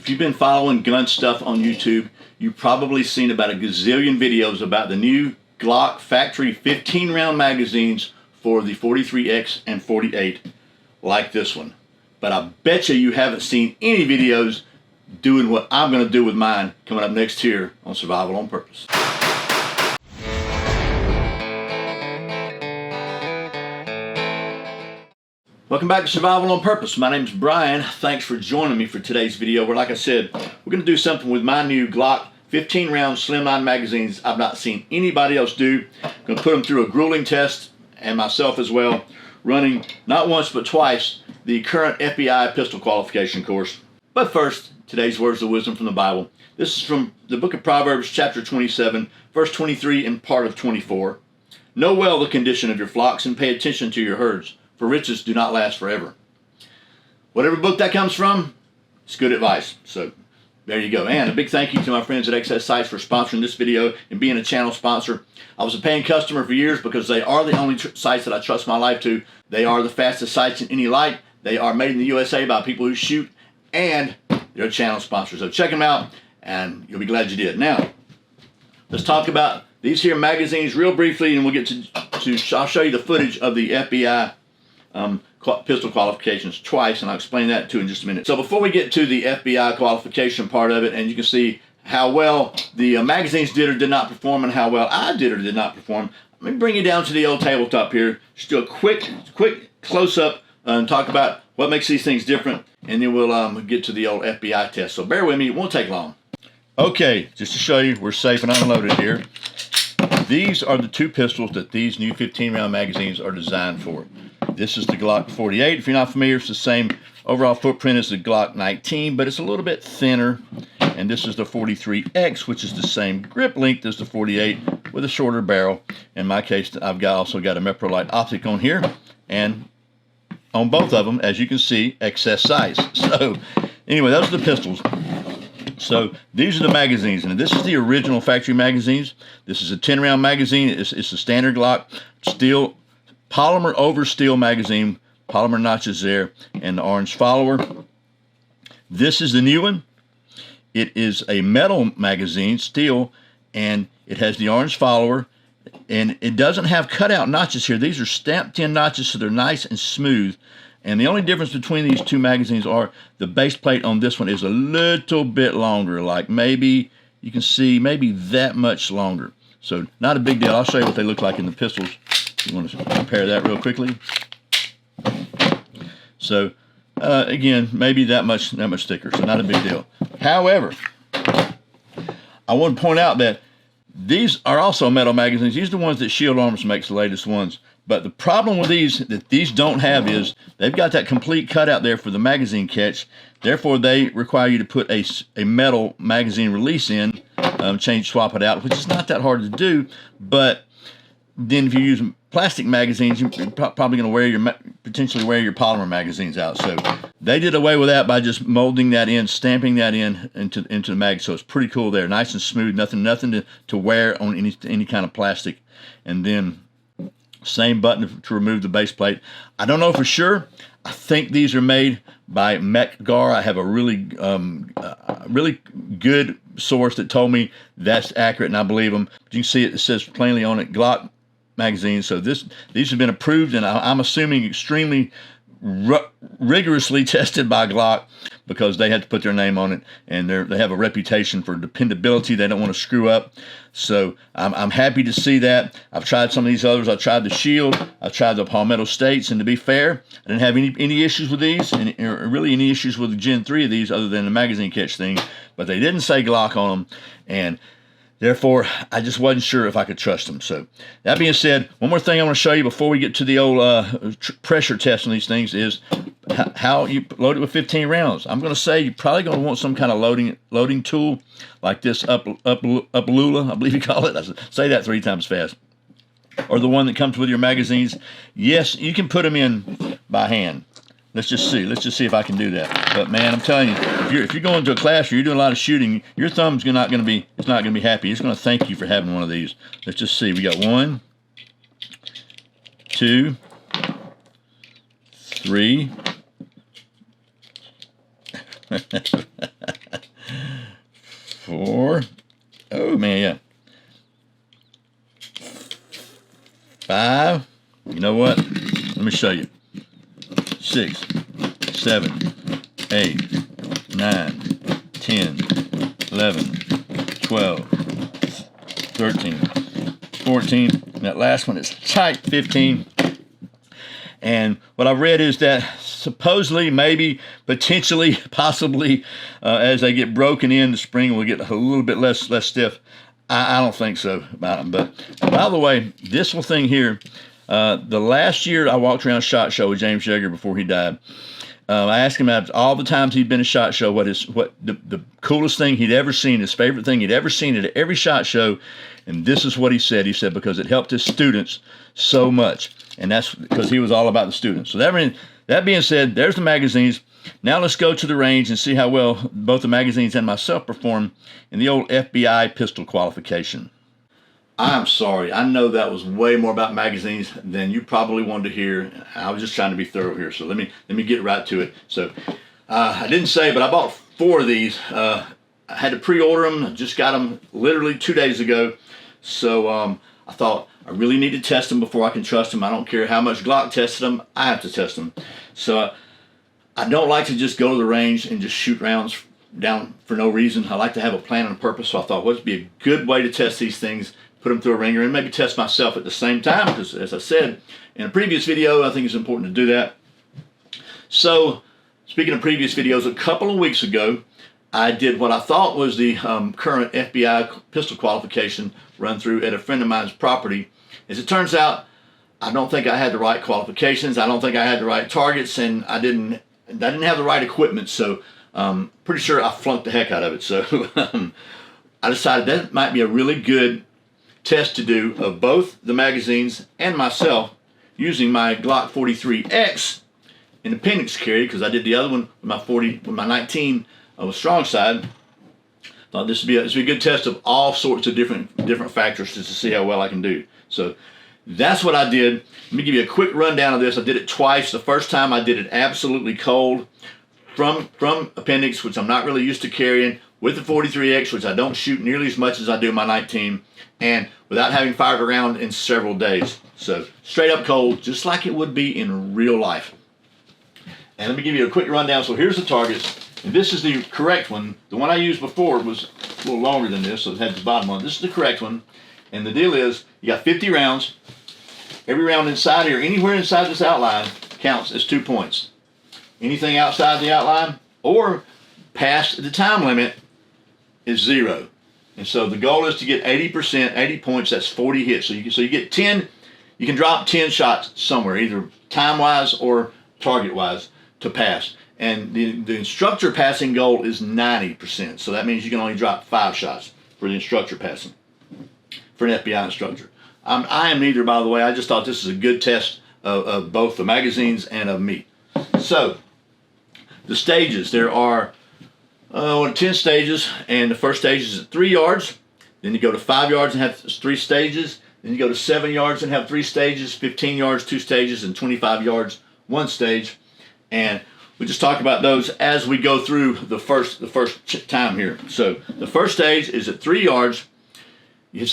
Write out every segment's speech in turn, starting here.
If you've been following gun stuff on YouTube, you've probably seen about a gazillion videos about the new Glock factory 15-round magazines for the 43X and 48, like this one. But I bet you haven't seen any videos doing what I'm going to do with mine coming up next here on Survival on Purpose. Welcome back to Survival on Purpose. My name's Brian. Thanks for joining me for today's video where, like I said, we're going to do something with my new Glock 15-round slimline magazines I've not seen anybody else do. I'm going to put them through a grueling test, and myself as well, running not once but twice the current FBI Pistol Qualification course. But first, today's words of wisdom from the Bible. This is from the book of Proverbs, chapter 27, verse 23 and part of 24. Know well the condition of your flocks and pay attention to your herds, for riches do not last forever. Whatever book that comes from, it's good advice. So there you go. And a big thank you to my friends at XS Sites for sponsoring this video and being a channel sponsor. I was a paying customer for years because they are the only sites that I trust my life to. They are the fastest sites in any light. They are made in the USA by people who shoot, and they're channel sponsors. So check them out, and you'll be glad you did. Now, let's talk about these here magazines real briefly, and we'll get to I'll show you the footage of the FBI pistol qualifications twice, and I'll explain that too in just a minute. So before we get to the FBI qualification part of it, and you can see how well the magazines did or did not perform and how well I did or did not perform, let me bring you down to the old tabletop here. Just do a quick close-up and talk about what makes these things different, and then we'll get to the old FBI test. So bear with me, it won't take long. Okay, just to show you we're safe and unloaded here. These are the two pistols that these new 15-round magazines are designed for. This is the Glock 48. If you're not familiar, it's the same overall footprint as the Glock 19, but it's a little bit thinner. And this is the 43X, which is the same grip length as the 48 with a shorter barrel. In my case, I've also got a Meprolite optic on here, and on both of them, as you can see, XS size. So anyway, those are the pistols. So these are the magazines, and this is the original factory magazines. This is a 10-round magazine. It's a standard Glock steel, polymer over steel magazine, polymer notches there, and the orange follower. This is the new one. It is a metal magazine, steel, and it has the orange follower, and it doesn't have cutout notches here. These are stamped in notches, so they're nice and smooth. And the only difference between these two magazines are the base plate on this one is a little bit longer, like maybe, you can see, maybe that much longer. So not a big deal. I'll show you what they look like in the pistols. You want to compare that real quickly. So again, maybe that much thicker, so not a big deal. However, I want to point out that these are also metal magazines. These are the ones that Shield Arms makes, the latest ones. But the problem with these that these don't have is they've got that complete cutout there for the magazine catch. Therefore, they require you to put a metal magazine release in, swap it out, which is not that hard to do. But then if you use plastic magazines, you're probably going to potentially wear your polymer magazines out. So they did away with that by just molding that in, stamping that into the mag. So it's pretty cool there, nice and smooth, nothing to wear on any kind of plastic. And then same button to remove the base plate. I don't know for sure. I think these are made by Mech-Gar. I have a really good source that told me that's accurate, and I believe them. But you can see it says plainly on it, Glock magazine. So these have been approved, and I'm assuming extremely rigorously tested by Glock, because they had to put their name on it, and they have a reputation for dependability. They don't want to screw up. So I'm happy to see that. I've tried some of these others. I tried the Shield. I tried the Palmetto States, and to be fair, I didn't have any issues with these, or really any issues with the Gen 3 of these other than the magazine catch thing. But they didn't say Glock on them, and therefore, I just wasn't sure if I could trust them. So that being said, one more thing I want to show you before we get to the old pressure test on these things is how you load it with 15 rounds. I'm going to say you're probably going to want some kind of loading tool like this Lula, I believe you call it. I say that 3 times fast. Or the one that comes with your magazines. Yes, you can put them in by hand. Let's just see if I can do that. But man, I'm telling you, if you're going to a class or you're doing a lot of shooting, your thumb's not going to be happy. It's going to thank you for having one of these. Let's just see. We got 1, 2, 3. show you. 6, 7, 8, 9, 10, 11, 12, 13, 14. That last one is tight, 15. And what I've read is that supposedly, maybe, potentially, possibly, as they get broken in, the spring will get a little bit less stiff. I don't think so. But by the way, this little thing here, the last year I walked around SHOT Show with James Yeager before he died. I asked him about all the times he'd been at SHOT Show, what the coolest thing he'd ever seen, his favorite thing he'd ever seen at every SHOT Show. And this is what he said. He said, because it helped his students so much. And that's because he was all about the students. So that being said, there's the magazines. Now let's go to the range and see how well both the magazines and myself perform in the old FBI Pistol Qualification. I'm sorry. I know that was way more about magazines than you probably wanted to hear. I was just trying to be thorough here. So let me get right to it. So I didn't say, but I bought 4 of these. I had to pre-order them. I just got them literally 2 days ago. So I thought I really need to test them before I can trust them. I don't care how much Glock tested them. I have to test them. So I don't like to just go to the range and just shoot rounds down for no reason. I like to have a plan and a purpose. So I thought, what would be a good way to test these things, put them through a ringer, and maybe test myself at the same time, because as I said in a previous video, I think it's important to do that. So speaking of previous videos, a couple of weeks ago, I did what I thought was the current FBI pistol qualification run through at a friend of mine's property. As it turns out, I don't think I had the right qualifications. I don't think I had the right targets, and I didn't have the right equipment. So pretty sure I flunked the heck out of it. So I decided that might be a really good test to do of both the magazines and myself using my Glock 43X in appendix carry, because I did the other one with my 19 on the strong side. Thought this would be a good test of all sorts of different factors just to see how well I can do. So that's what I did. Let me give you a quick rundown of this. I did it twice. The first time I did it absolutely cold from appendix, which I'm not really used to carrying, with the 43X, which I don't shoot nearly as much as I do my 19, and without having fired around in several days. So straight up cold, just like it would be in real life. And let me give you a quick rundown. So here's the targets. And this is the correct one. The one I used before was a little longer than this, so it had the bottom one. This is the correct one. And the deal is, you got 50 rounds. Every round inside here, anywhere inside this outline, counts as 2 points. Anything outside the outline or past the time limit is 0. And so the goal is to get 80%, 80 points. That's 40 hits. So you get 10. You can drop 10 shots somewhere, either time-wise or target-wise, to pass. And the instructor passing goal is 90%. So that means you can only drop 5 shots for the instructor passing, for an FBI instructor. I am neither, by the way. I just thought this is a good test of both the magazines and of me. So the stages, there are 10 stages, and the first stage is at 3 yards. Then you go to 5 yards and have 3 stages. Then you go to 7 yards and have 3 stages, 15 yards, 2 stages, and 25 yards, 1 stage. And we just talk about those as we go through the first time here. So the first stage is at 3 yards. You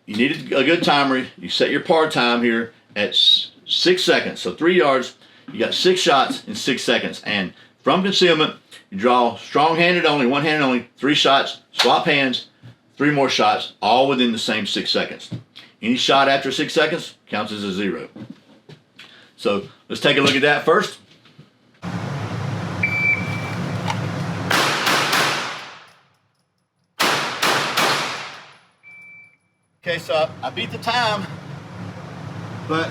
need a good timer. You set your par time here at 6 seconds. So 3 yards, you got 6 shots in 6 seconds. And from concealment, you draw strong-handed only, one-handed only, 3 shots, swap hands, 3 more shots, all within the same 6 seconds. Any shot after 6 seconds counts as a 0. So let's take a look at that first. Okay, so I beat the time, but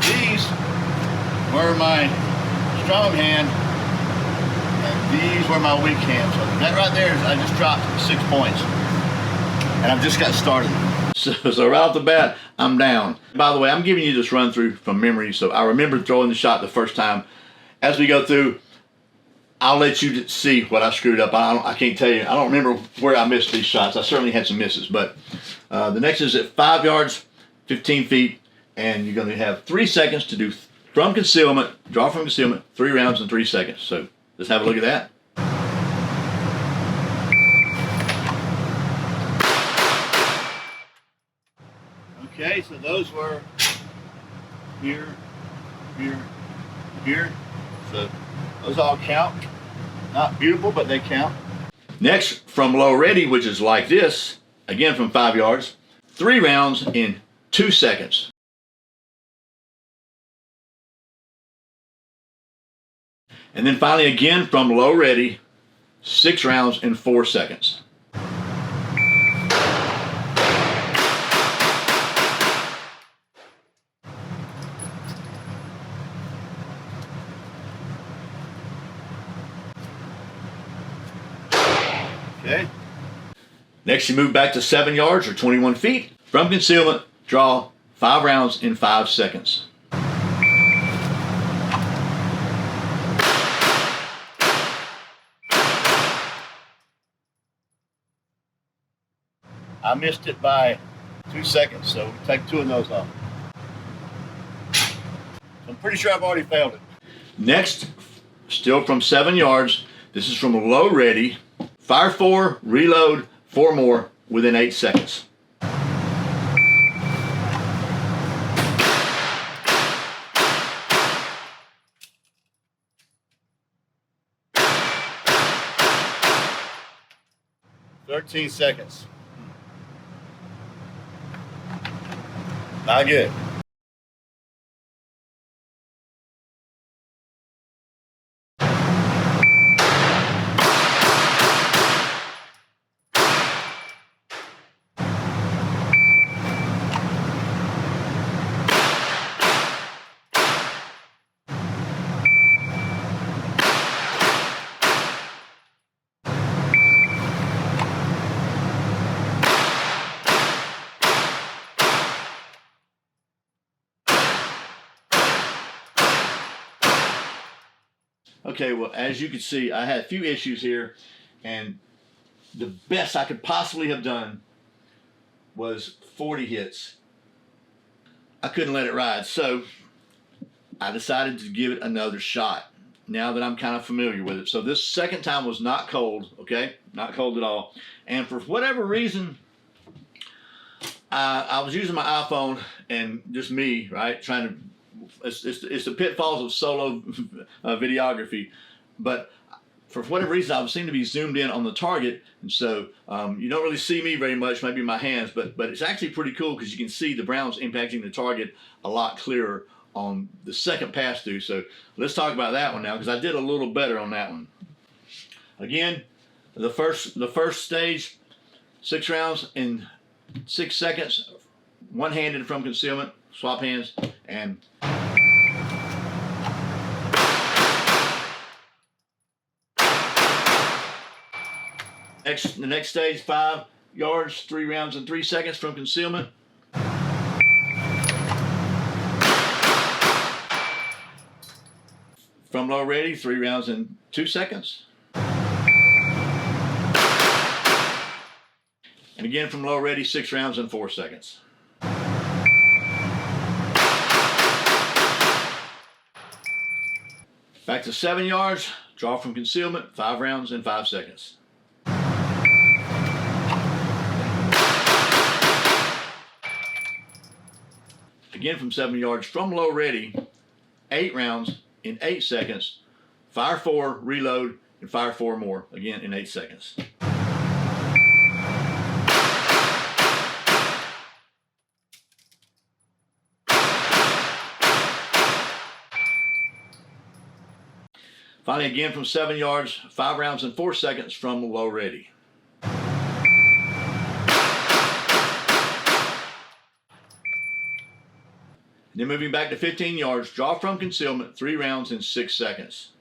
these were my strong hand, and these were my weak hand. So that right there is, I just dropped 6 points, and I've just got started. So right off the bat, I'm down. By the way, I'm giving you this run through from memory, so I remember throwing the shot the first time. As we go through, I'll let you see what I screwed up. I can't tell you. I don't remember where I missed these shots. I certainly had some misses. But the next is at 5 yards, 15 feet, and you're going to have 3 seconds to do from concealment, draw from concealment, 3 rounds in 3 seconds. So let's have a look at that. Okay, so those were here, here, here. So those all count. Not beautiful, but they count. Next, from low ready, which is like this, again from 5 yards, 3 rounds in 2 seconds. And then finally again from low ready, 6 rounds in 4 seconds. Okay. Next you move back to 7 yards or 21 feet. From concealment, draw 5 rounds in 5 seconds. I missed it by 2 seconds, so take 2 of those off. I'm pretty sure I've already failed it. Next, still from 7 yards, this is from low ready. Fire 4, reload 4 more within 8 seconds. "13 seconds. Not good. Okay, well, as you can see, I had a few issues here, and the best I could possibly have done was 40 hits. I couldn't let it ride, so I decided to give it another shot now that I'm kind of familiar with it. So this second time was not cold, okay? Not cold at all. And for whatever reason, I was using my iPhone and just me, right, trying to, it's the pitfalls of solo videography, but for whatever reason I seem to be zoomed in on the target, and so you don't really see me very much, maybe my hands, but it's actually pretty cool because you can see the browns impacting the target a lot clearer on the second pass through. So let's talk about that one now, because I did a little better on that one. Again, the first stage, 6 rounds in 6 seconds, one-handed from concealment, swap hands, and the next stage, 5 yards, 3 rounds in 3 seconds from concealment. From low ready, 3 rounds in 2 seconds. And again from low ready, 6 rounds in 4 seconds. Back to 7 yards, draw from concealment, 5 rounds in 5 seconds. Again from 7 yards, from low ready, 8 rounds in 8 seconds. Fire 4, reload, and fire 4 more, again in 8 seconds. Finally, again from 7 yards, 5 rounds in 4 seconds from low ready. Then moving back to 15 yards, draw from concealment, 3 rounds in 6 seconds.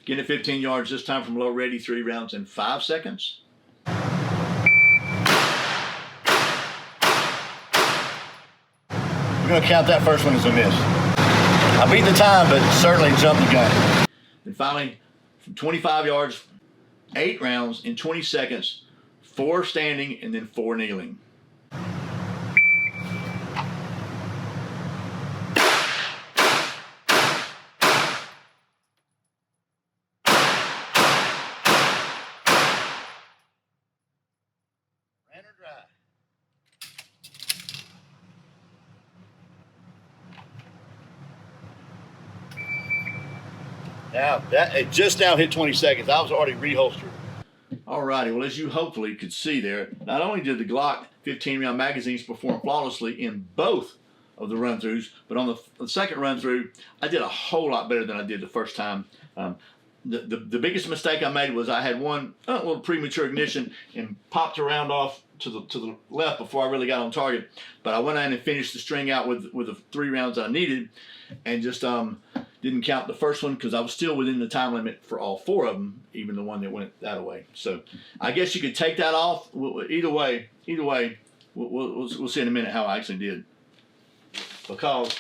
Again at 15 yards, this time from low ready, 3 rounds in 5 seconds. We're going to count that first one as a miss. I beat the time, but certainly jumped the gun. And finally, from 25 yards, 8 rounds in 20 seconds, 4 standing and then 4 kneeling. Now, it just now hit 20 seconds. I was already reholstered. Alrighty, well, as you hopefully could see there, not only did the Glock 15 round magazines perform flawlessly in both of the run-throughs, but on the second run-through, I did a whole lot better than I did the first time. The biggest mistake I made was I had one little premature ignition and popped a round off to the left before I really got on target. But I went in and finished the string out with the 3 rounds I needed, and just didn't count the first one because I was still within the time limit for all 4 of them, even the one that went that way. So I guess you could take that off. Either way, we'll see in a minute how I actually did. Because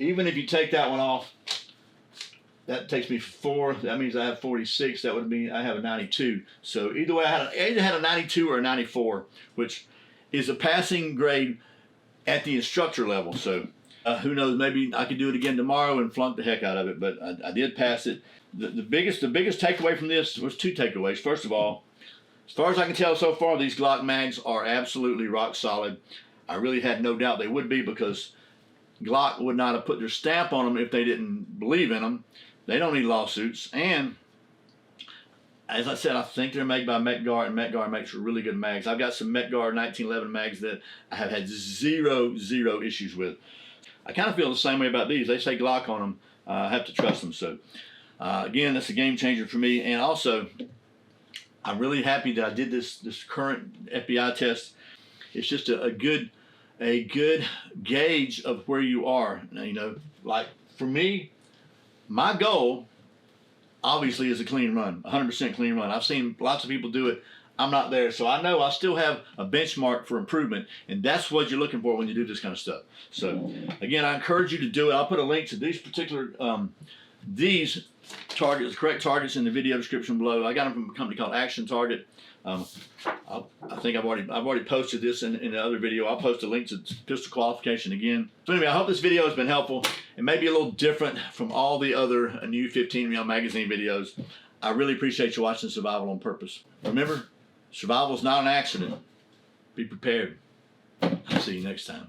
even if you take that one off, that takes me 4. That means I have 46. That would mean I have a 92. So either way, I either had a 92 or a 94, which is a passing grade at the instructor level. So who knows? Maybe I could do it again tomorrow and flunk the heck out of it. But I did pass it. The biggest takeaway from this was 2 takeaways. First of all, as far as I can tell so far, these Glock mags are absolutely rock solid. I really had no doubt they would be, because Glock would not have put their stamp on them if they didn't believe in them. They don't need lawsuits. And as I said, I think they're made by Metgar, and Metgar makes really good mags. I've got some Metgar 1911 mags that I have had zero issues with. I kind of feel the same way about these. They say Glock on them. I have to trust them. So again, that's a game changer for me. And also, I'm really happy that I did this current FBI test. It's just a good gauge of where you are. You know, like for me, my goal obviously is a clean run, 100% clean run. I've seen lots of people do it. I'm not there, so I know I still have a benchmark for improvement, and that's what you're looking for when you do this kind of stuff. So again, I encourage you to do it. I'll put a link to these particular these targets, correct targets, in the video description below. I got them from a company called Action Target. I think I've already posted this in the other video. I'll post a link to Pistol Qualification again. So anyway, I hope this video has been helpful and maybe a little different from all the other new 15 round magazine videos. I really appreciate you watching Survival on Purpose. Remember, survival is not an accident. Be prepared. I'll see you next time.